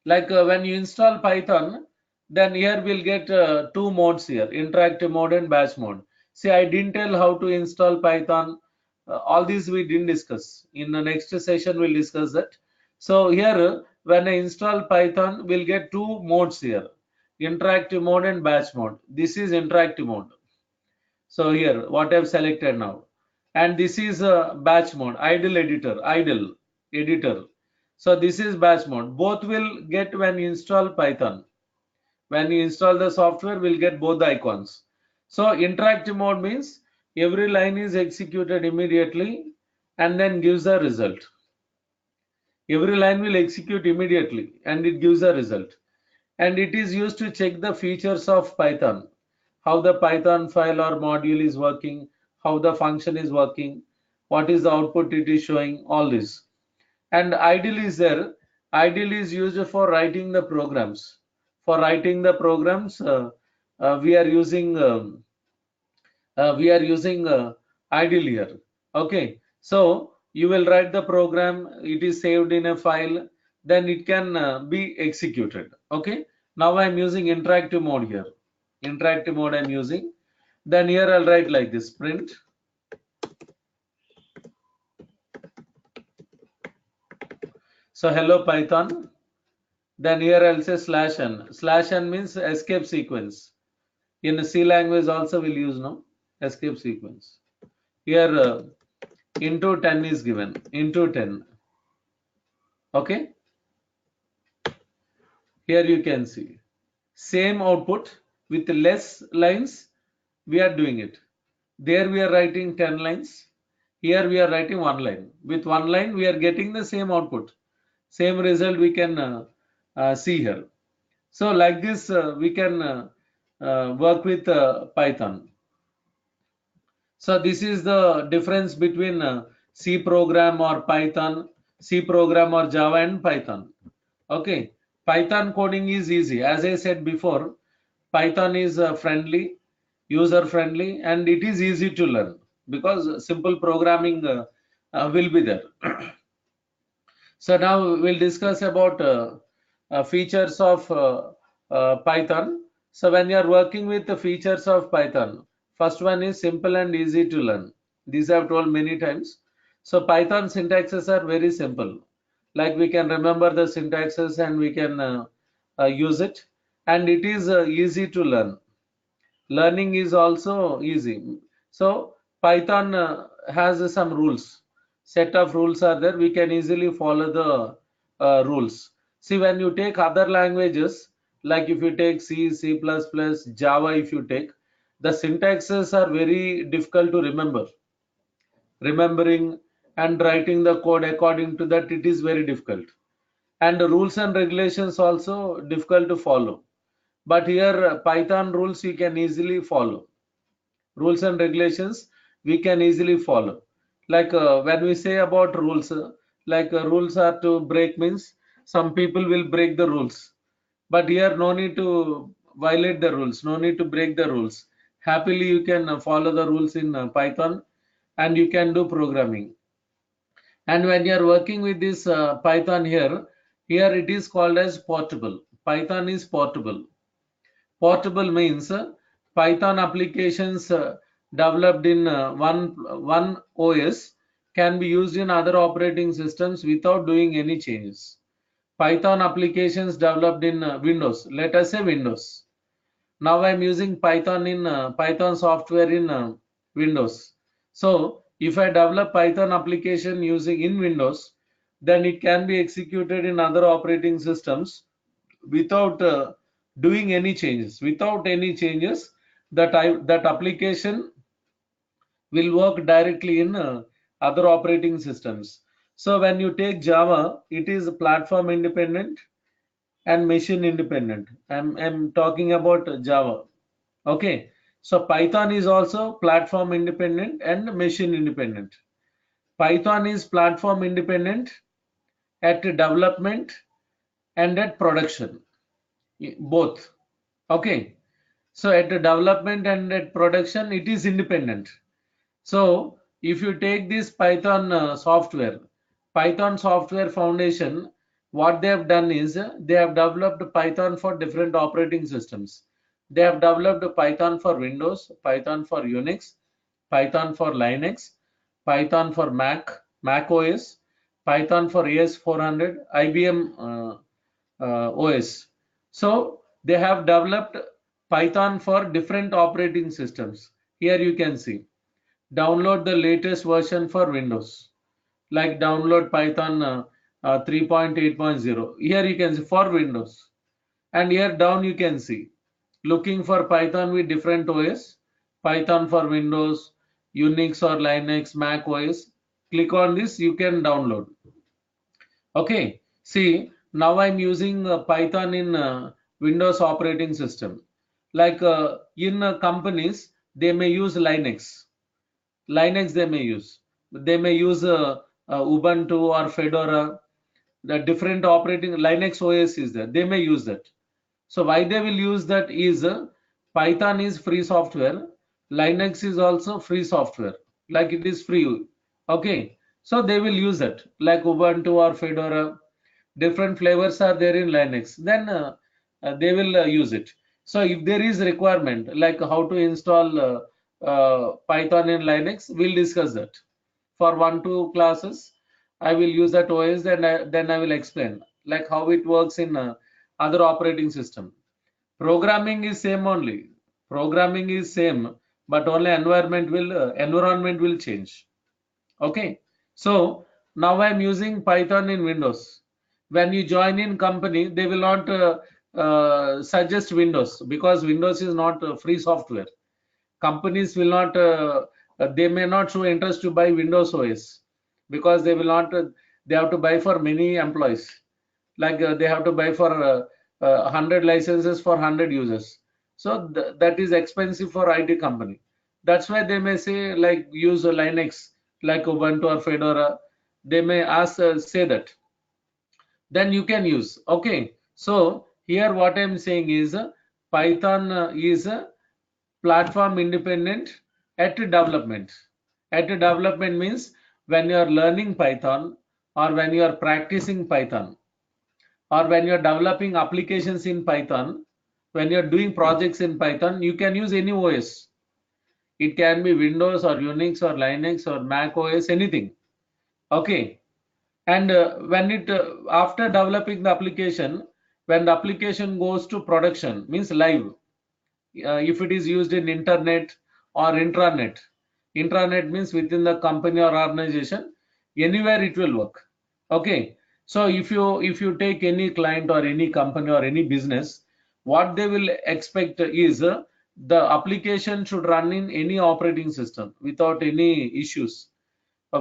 Speaker 1: like when you install Python, then here we'll get two modes here, interactive mode and batch mode. See, I didn't tell how to install Python. All these we didn't discuss. In the next session, we'll discuss that. So here, when I install Python, we'll get two modes here, interactive mode and batch mode. This is interactive mode. So here, what I've selected now. And this is a batch mode, idle editor. So this is batch mode. Both will get when you install Python. When you install the software, we'll get both the icons. So interactive mode means every line is executed immediately and then gives a result. Every line will execute immediately and it gives a result. And it is used to check the features of Python, how the Python file or module is working, how the function is working, what is the output it is showing, all this. And idle is there. Idle is used for writing the programs. For writing the programs, we are using idle here. Okay, so you will write the program, it is saved in a file, then it can be executed. Okay, now I'm using interactive mode here. Interactive mode I'm using. Then here I'll write like this, print so hello Python. Then here I'll say slash n. Slash n means escape sequence. In C language also we'll use no escape sequence. Here into 10 is given, into 10. Okay, here you can see same output with less lines we are doing it. There we are writing 10 lines, here we are writing one line. With one line we are getting the same output, same result we can see here. So like this we can work with Python. So this is the difference between C program or Python, C program or Java and Python. Okay, Python coding is easy. As I said before, Python is friendly, user friendly, and it is easy to learn because simple programming will be there. So now we'll discuss about features of Python. So when you are working with the features of Python, first one is simple and easy to learn. These I've told many times. So Python syntaxes are very simple. Like we can remember the syntaxes and we can use it. And it is easy to learn. Learning is also easy. So Python has some rules. Set of rules are there. We can easily follow the rules. See, when you take other languages, like if you take C, C++, Java, if you take, the syntaxes are very difficult to remember. Remembering and writing the code according to that, it is very difficult. And the rules and regulations also difficult to follow. But here, Python rules you can easily follow. Rules and regulations we can easily follow. Like when we say about rules, rules are to break means some people will break the rules. But here no need to violate the rules, no need to break the rules. Happily you can follow the rules in Python and you can do programming. And when you are working with this Python here it is called as portable. Python is portable. Portable means Python applications developed in one OS can be used in other operating systems without doing any changes. Python applications developed in Windows, let us say Windows. Now I'm using Python in Python software in Windows. So if I develop Python application using in Windows, then it can be executed in other operating systems without doing any changes. Without any changes, that application will work directly in other operating systems. So when you take Java, it is platform independent and machine independent. I'm talking about Java. Okay. So Python is also platform independent and machine independent. Python is platform independent at development and at production, both. Okay. So at the development and at production, it is independent. So if you take this Python software foundation, what they have done is they have developed Python for different operating systems. They have developed Python for Windows, Python for Unix, Python for Linux, Python for Mac OS, Python for AS400, IBM OS. So they have developed Python for different operating systems. Here you can see download the latest version for Windows, like download Python 3.8.0. Here you can see for Windows, and here down you can see looking for Python with different OS, Python for Windows, Unix or Linux, Mac OS. Click on this, you can download. Okay, see now I'm using Python in Windows operating system. Like in companies, they may use Linux. Linux they may use. They may use Ubuntu or Fedora. The different operating Linux OS is there. They may use that. So why they will use that is Python is free software. Linux is also free software. Like it is free. Okay. So they will use that like Ubuntu or Fedora. Different flavors are there in Linux. Then they will use it. So if there is requirement like how to install Python in Linux, we'll discuss that. For 1-2 classes, I will use that OS, then I will explain like how it works in other operating system. Programming is same only. Programming is same, but only environment will change. Okay. So now I'm using Python in Windows. When you join in company, they will not suggest Windows because Windows is not free software. Companies will not they may not show interest to buy Windows OS because they will not they have to buy for many employees, like they have to buy for 100 licenses for 100 users. So that is expensive for IT company. That's why they may say like use a Linux like Ubuntu or Fedora. They may ask say that, then you can use. Okay, so here what I'm saying is Python is platform independent at development. At development means when you are learning Python or when you are practicing Python or when you are developing applications in Python, when you are doing projects in Python, you can use any OS. It can be Windows or Unix or Linux or Mac OS, anything. Okay. And when it after developing the application, when the application goes to production, means live, if it is used in internet or intranet, Intranet means within the company or organization, anywhere it will work. Okay. So if you take any client or any company or any business, what they will expect is the application should run in any operating system without any issues,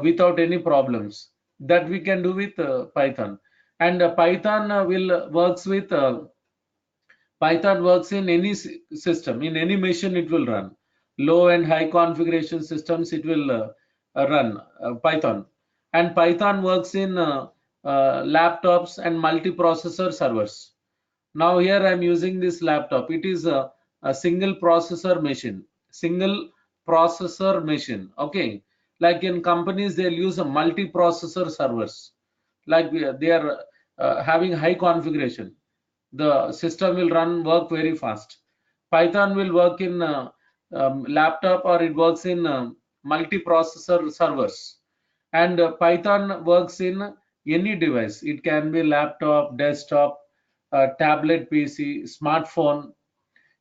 Speaker 1: without any problems. That we can do with Python. And Python will works with Python works in any system, in any machine it will run. Low and high configuration systems it will run Python. And Python works in laptops and multiprocessor servers. Now here I am using this laptop. It is a single processor machine. Single processor machine. Okay. Like in companies, they'll use a multiprocessor servers. Like they are having high configuration. The system will work very fast. Python will work in laptop, or it works in multiprocessor servers. And Python works in any device. It can be laptop, desktop, tablet PC, smartphone.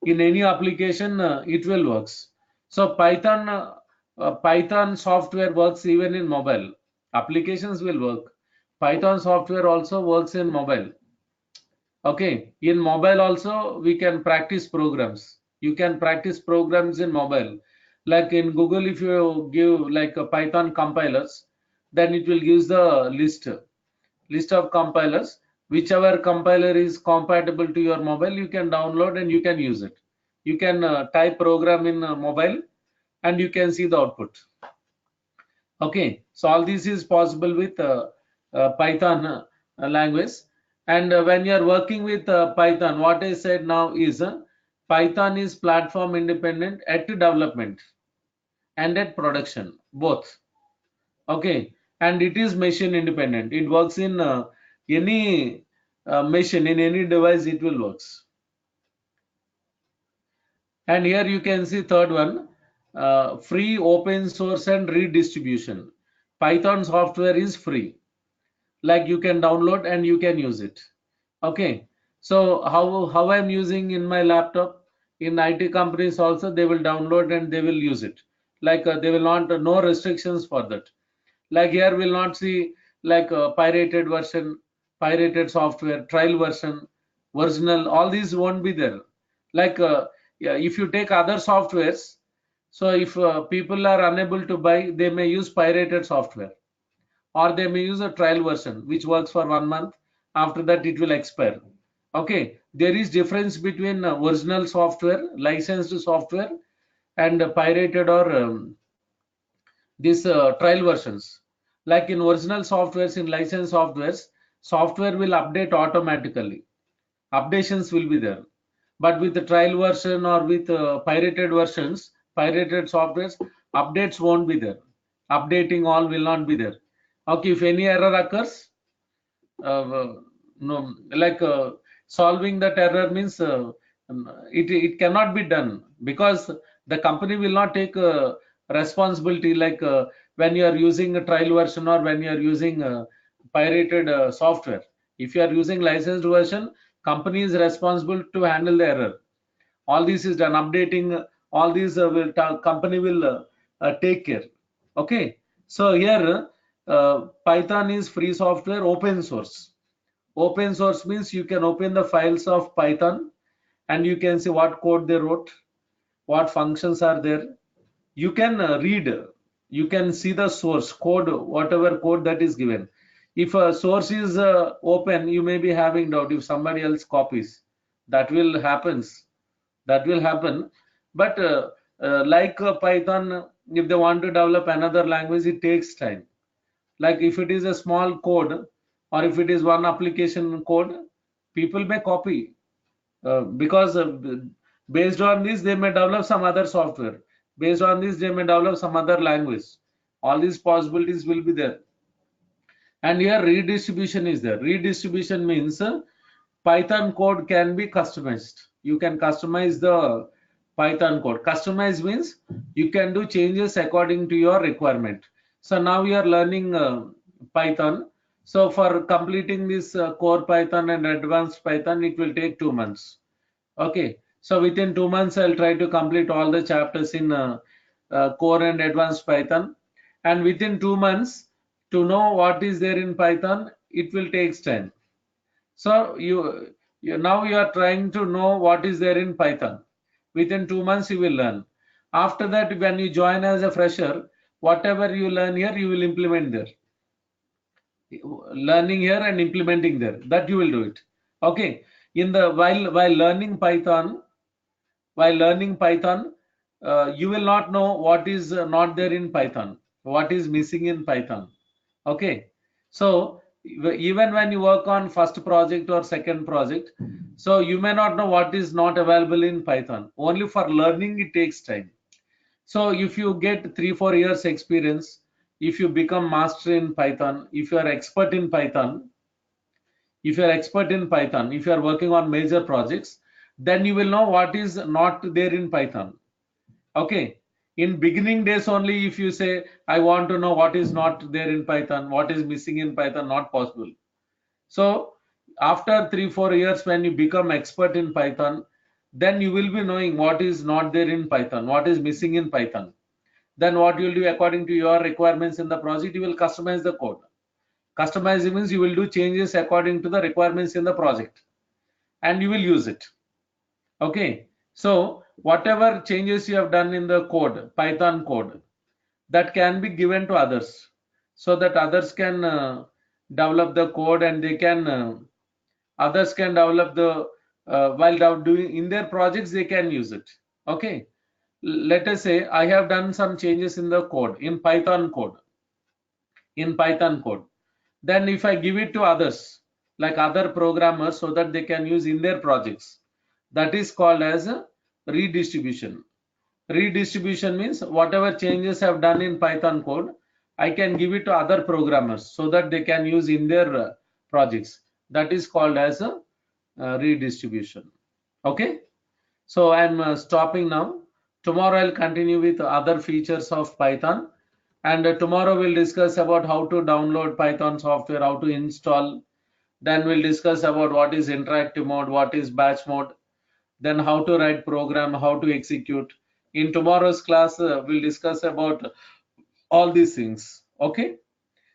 Speaker 1: In any application, it will works. So Python software works even in mobile. Applications will work. Python software also works in mobile. Okay, in mobile also we can practice programs. You can practice programs in mobile. Like in Google, if you give like a Python compilers, then it will give the list of compilers. Whichever compiler is compatible to your mobile, you can download and you can use it. You can type program in mobile and you can see the output. Okay, so all this is possible with Python language. And when you are working with Python, what I said now is Python is platform independent at development and at production, both. Okay, and it is machine independent. It works in any machine, in any device, it will works. And here you can see third one, free, open source and redistribution. Python software is free. Like you can download and you can use it. Okay, so how I'm using in my laptop, in IT companies also they will download and they will use it. Like they will not, no restrictions for that. Like here we'll not see like pirated version, pirated software, trial version, original, all these won't be there. Like yeah, if you take other softwares, so if people are unable to buy, they may use pirated software, or they may use a trial version which works for 1 month. After that it will expire. Okay, there is difference between original software, licensed software, and pirated or these trial versions. Like in original softwares, in licensed softwares, software will update automatically, updations will be there. But with the trial version or with pirated versions, pirated softwares, updates won't be there, updating all will not be there. Okay, if any error occurs, no, like solving that error means it cannot be done, because the company will not take responsibility. Like when you are using a trial version or when you are using pirated software, if you are using licensed version, company is responsible to handle the error. All this is done, updating, all these will company will take care. Okay, so here Python is free software, open source. Open source means you can open the files of Python and you can see what code they wrote, what functions are there. You can read, you can see the source code, whatever code that is given. If a source is open, you may be having doubt if somebody else copies. That will happens. That will happen. But like Python, if they want to develop another language, it takes time. Like if it is a small code or if it is one application code, people may copy because based on this they may develop some other software. Based on this they may develop some other language. All these possibilities will be there. And here redistribution is there. Redistribution means Python code can be customized. You can customize the Python code. Customize means you can do changes according to your requirement. So now we are learning Python. So for completing this core Python and advanced Python, it will take 2 months. Okay. So within 2 months, I'll try to complete all the chapters in core and advanced Python, and within 2 months to know what is there in Python, it will take time. So you now you are trying to know what is there in Python. Within 2 months you will learn. After that, when you join as a fresher, whatever you learn here, you will implement there. Learning here and implementing there. That you will do it. Okay. In the while learning Python, you will not know what is not there in Python, what is missing in Python. Okay. So even when you work on first project or second project, so you may not know what is not available in Python. Only for learning it takes time. So if you get 3-4 years experience, if you become master in Python, if you are expert in Python, if you are working on major projects, then you will know what is not there in Python. Okay. In beginning days only, if you say, I want to know what is not there in Python, what is missing in Python, not possible. So after 3-4 years, when you become expert in Python, then you will be knowing what is not there in Python, what is missing in Python. Then what you will do according to your requirements in the project, you will customize the code. Customizing means you will do changes according to the requirements in the project and you will use it. Okay. So whatever changes you have done in the code, Python code, that can be given to others so that others can develop the code and they can others can develop the while doing in their projects they can use it. Okay. Let us say I have done some changes in the code in Python code. Then if I give it to others, like other programmers, so that they can use in their projects, that is called as a redistribution. Redistribution means whatever changes I've done in Python code, I can give it to other programmers so that they can use in their projects. That is called as a redistribution. Okay. So I'm stopping now. Tomorrow I'll continue with other features of Python. And tomorrow we'll discuss about how to download Python software, how to install. Then we'll discuss about what is interactive mode, what is batch mode, then how to write program, how to execute. In tomorrow's class, we'll discuss about all these things. Okay.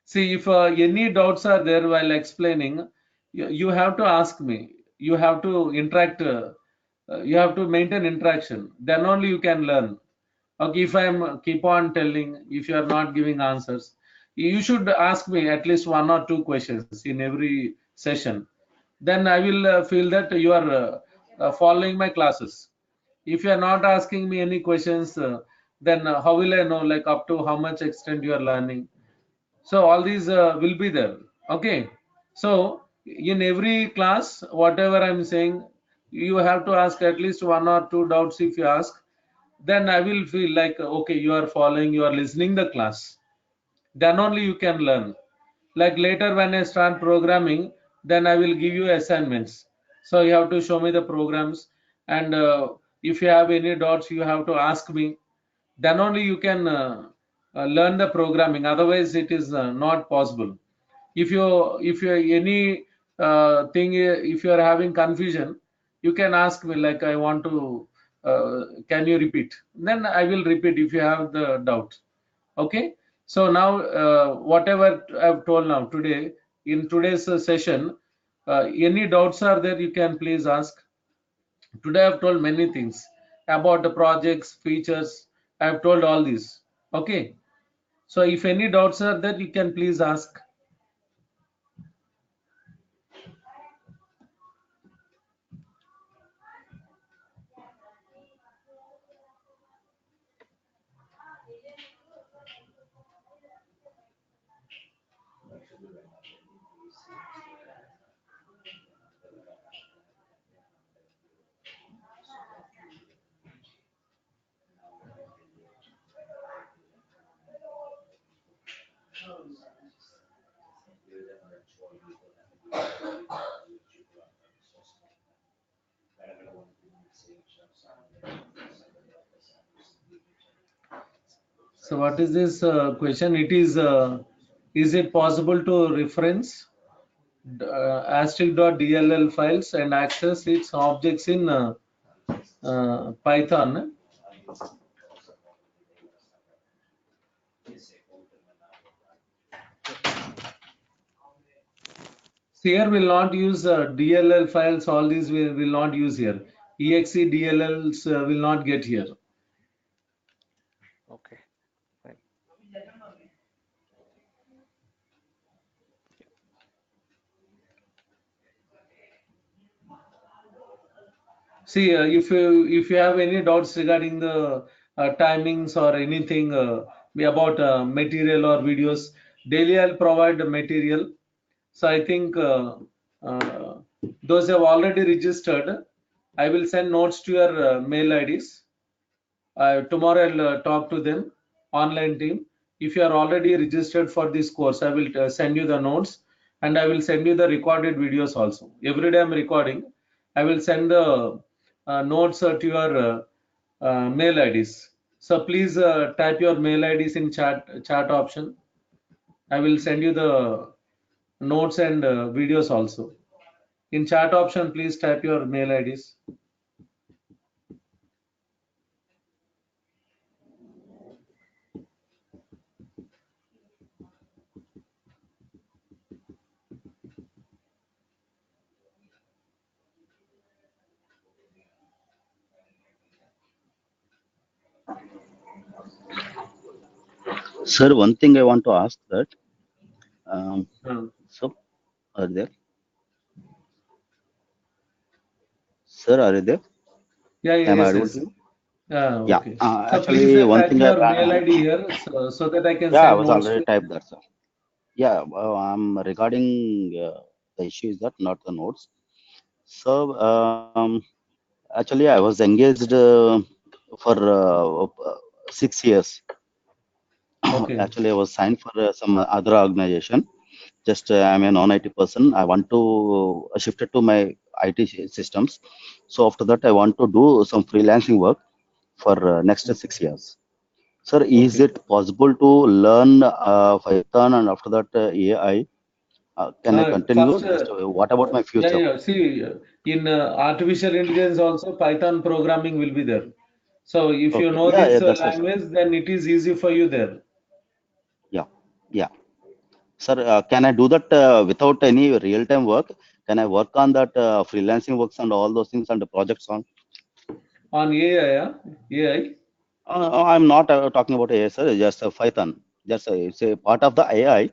Speaker 1: See, if any doubts are there while explaining, you have to ask me. You have to interact. You have to maintain interaction. Then only you can learn. Okay, if I'm keep on telling, if you are not giving answers, you should ask me at least 1 or 2 questions in every session. Then I will feel that you are following my classes. If you are not asking me any questions, then how will I know like up to how much extent you are learning? So all these will be there. Okay. So in every class, whatever I'm saying, you have to ask at least 1 or 2 doubts. If you ask, then I will feel like okay, you are following, you are listening the class. Then only you can learn. Like later when I start programming, then I will give you assignments. So you have to show me the programs, and if you have any doubts, you have to ask me. Then only you can learn the programming. Otherwise, it is not possible. If you any thing, if you are having confusion, you can ask me like I want to. Can you repeat? Then I will repeat if you have the doubt. Okay. So now whatever I've told now today in today's session, any doubts are there, you can please ask. Today I've told many things about the projects, features. I've told all these. Okay. So if any doubts are there, you can please ask. So what is this question? Is it possible to reference asterisk.dll files and access its objects in Python? here we'll not use DLL files. All these we will not use here. exe DLLs will not get here.
Speaker 3: Okay, fine.
Speaker 1: See, if you have any doubts regarding the timings or anything about material or videos, daily I'll provide the material. So I think those have already registered. I will send notes to your mail IDs. Tomorrow I'll talk to them, online team. If you are already registered for this course, I will send you the notes and I will send you the recorded videos also. Every day I'm recording. I will send the notes to your mail IDs. So please type your mail IDs in chat option. I will send you the notes and videos also. In chat option, please type your mail IDs.
Speaker 2: Sir, one thing I want to ask that. Um,
Speaker 1: Uh,
Speaker 2: so, are you there? Sir, are you there?
Speaker 1: yeah, yeah,
Speaker 2: Am I
Speaker 1: yes,
Speaker 2: audible to
Speaker 1: yes.
Speaker 2: you? Yeah.
Speaker 1: Okay. So please
Speaker 2: Actually, one
Speaker 1: type
Speaker 2: thing
Speaker 1: your mail ID here so that I can
Speaker 2: yeah, I
Speaker 1: send
Speaker 2: was
Speaker 1: notes
Speaker 2: already
Speaker 1: to.
Speaker 2: typed that, sir. Yeah, I'm regarding the issue is that not the notes. So, actually, I was engaged for 6 years.
Speaker 1: Okay,
Speaker 2: Actually, I was signed for some other organization. Just I'm a non-IT person. I want to shift it to my IT systems. So after that, I want to do some freelancing work for next 6 years. Sir, is
Speaker 1: okay.
Speaker 2: it possible to learn Python and after that AI? Can I continue?
Speaker 1: First,
Speaker 2: Just what about my
Speaker 1: yeah,
Speaker 2: future?
Speaker 1: yeah. See, in artificial intelligence also Python programming will be there. So if you
Speaker 2: Okay.
Speaker 1: know
Speaker 2: Yeah, yeah,
Speaker 1: this
Speaker 2: that's why, sir.
Speaker 1: language, then it is easy for you there.
Speaker 2: Yeah, yeah. Sir, can I do that without any real-time work? Can I work on that freelancing works and all those things and the projects on?
Speaker 1: On AI, yeah? AI.
Speaker 2: I'm not talking about AI, sir. Just Python. Just it's a part of the AI.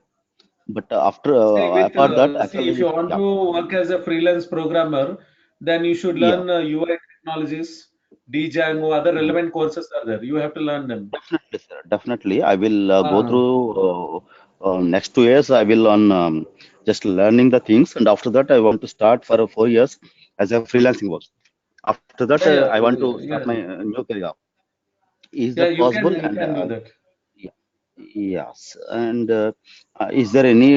Speaker 2: But after
Speaker 1: See, with
Speaker 2: apart that,
Speaker 1: see, if
Speaker 2: actually,
Speaker 1: you want
Speaker 2: yeah,
Speaker 1: to work as a freelance programmer, then you should
Speaker 2: yeah.
Speaker 1: learn UI technologies, Django, other
Speaker 2: Mhm.
Speaker 1: relevant courses are there. You have to learn them.
Speaker 2: Definitely, sir. Definitely, I will go
Speaker 1: Uh,
Speaker 2: through next 2 years. I will on just learning the things, and after that, I want to start for 4 years as a freelancing work. After that,
Speaker 1: yeah,
Speaker 2: I
Speaker 1: yeah,
Speaker 2: want to start my
Speaker 1: yeah,
Speaker 2: new career. Is
Speaker 1: yeah.
Speaker 2: that possible? And
Speaker 1: You can do that.
Speaker 2: yeah, yes. And is there any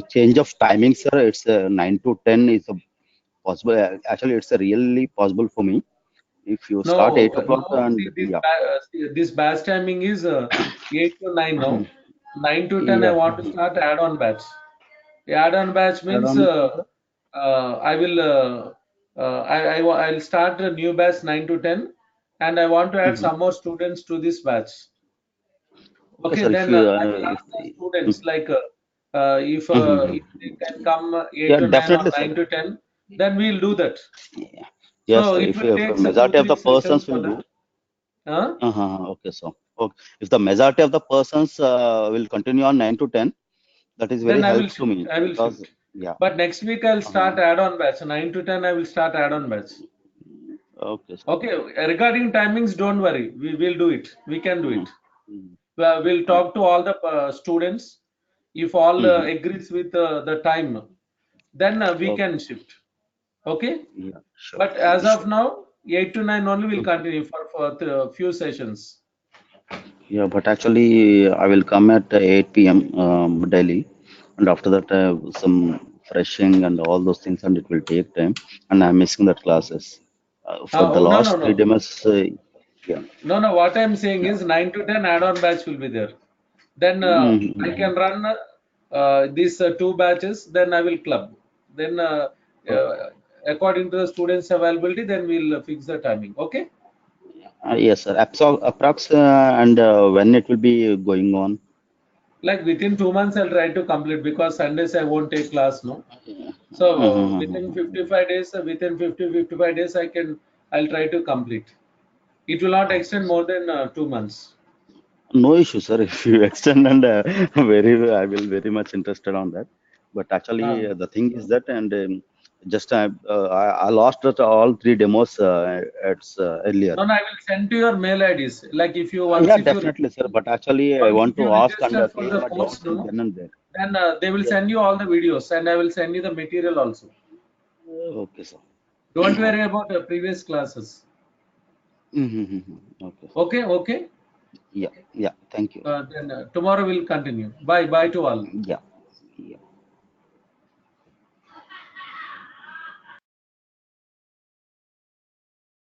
Speaker 2: change of timing, sir? It's 9 to 10 is possible. Actually, it's really possible for me. If you start
Speaker 1: No,
Speaker 2: 8 o'clock
Speaker 1: no.
Speaker 2: and
Speaker 1: See, this
Speaker 2: yeah,
Speaker 1: this batch timing is 8 to 9 now. 9 to 10, I
Speaker 2: yeah.
Speaker 1: want to start add-on batch. Add-on batch
Speaker 2: Add
Speaker 1: means
Speaker 2: on.
Speaker 1: I will I'll start a new batch 9 to 10, and I want to add
Speaker 2: Mhm.
Speaker 1: some more students to this batch.
Speaker 2: Okay,
Speaker 1: Okay,
Speaker 2: sir.
Speaker 1: then I will
Speaker 2: If
Speaker 1: ask the students like
Speaker 2: Mhm.
Speaker 1: if they can come eight
Speaker 2: Yeah,
Speaker 1: to nine or
Speaker 2: definitely, sir.
Speaker 1: 9 to 10, then we'll do that.
Speaker 2: Yeah. Yes,
Speaker 1: So
Speaker 2: sir.
Speaker 1: it will
Speaker 2: If a
Speaker 1: take two
Speaker 2: majority of
Speaker 1: three
Speaker 2: the
Speaker 1: sessions
Speaker 2: persons
Speaker 1: for
Speaker 2: will
Speaker 1: that.
Speaker 2: do,
Speaker 1: Huh?
Speaker 2: okay, so okay. If the majority of the persons will continue on 9 to 10, that is very
Speaker 1: Then I will
Speaker 2: help to
Speaker 1: shift.
Speaker 2: me
Speaker 1: I will
Speaker 2: because
Speaker 1: shift.
Speaker 2: yeah.
Speaker 1: But next week I'll
Speaker 2: Uh-huh.
Speaker 1: start add-on batch. 9 to 10 I will start add-on batch.
Speaker 2: Okay, sir.
Speaker 1: Okay, regarding timings, don't worry. We will do it. We can do
Speaker 2: Mhm.
Speaker 1: it.
Speaker 2: Mhm.
Speaker 1: We'll
Speaker 2: Okay.
Speaker 1: talk to all the students. If all
Speaker 2: Mhm.
Speaker 1: agrees with the time, then we
Speaker 2: Okay.
Speaker 1: can shift. Okay.
Speaker 2: Yeah, sure.
Speaker 1: But as
Speaker 2: Sure.
Speaker 1: of now, 8 to 9 only will
Speaker 2: Mhm.
Speaker 1: continue for the few sessions.
Speaker 2: Yeah, but actually, I will come at 8 p.m. Daily, and after that, some freshing and all those things, and it will take time, and I'm missing that classes. For the
Speaker 1: Oh, no, no,
Speaker 2: last three
Speaker 1: no.
Speaker 2: demos, yeah.
Speaker 1: No, no. What I'm saying
Speaker 2: Yeah.
Speaker 1: is 9 to 10 add-on batch will be there. Then I
Speaker 2: Mm-hmm.
Speaker 1: can run these two batches. Then I will club. Then uh, according to the students' availability, then we'll fix the timing. Okay.
Speaker 2: Yes, sir. Approx and when it will be going on.
Speaker 1: Like within 2 months, I'll try to complete because Sundays I won't take class, no. So within
Speaker 2: Mm-hmm.
Speaker 1: 55 days, within 55 days, I'll try to complete. It will not
Speaker 2: Okay.
Speaker 1: extend more than 2 months.
Speaker 2: No issue, sir. If you extend and I will very much interested on that. But actually,
Speaker 1: Uh,
Speaker 2: the thing is that, and just I lost that all three demos earlier.
Speaker 1: no, no, I will send to your mail IDs. Like if you
Speaker 2: Yeah,
Speaker 1: if you
Speaker 2: definitely, sir. But actually, I
Speaker 1: once
Speaker 2: want
Speaker 1: if you
Speaker 2: to ask and
Speaker 1: register for
Speaker 2: clear
Speaker 1: the
Speaker 2: my
Speaker 1: course,
Speaker 2: doubts
Speaker 1: no,
Speaker 2: then and there.
Speaker 1: then they will
Speaker 2: Yeah.
Speaker 1: send you all the videos, and I will send you the material also.
Speaker 2: Okay, sir.
Speaker 1: Don't worry
Speaker 2: Okay.
Speaker 1: about the previous classes.
Speaker 2: Mm-hmm. Okay, sir.
Speaker 1: Okay, okay.
Speaker 2: Yeah. Yeah. Thank you.
Speaker 1: Then tomorrow we'll continue. Bye, bye to all.
Speaker 2: Yeah.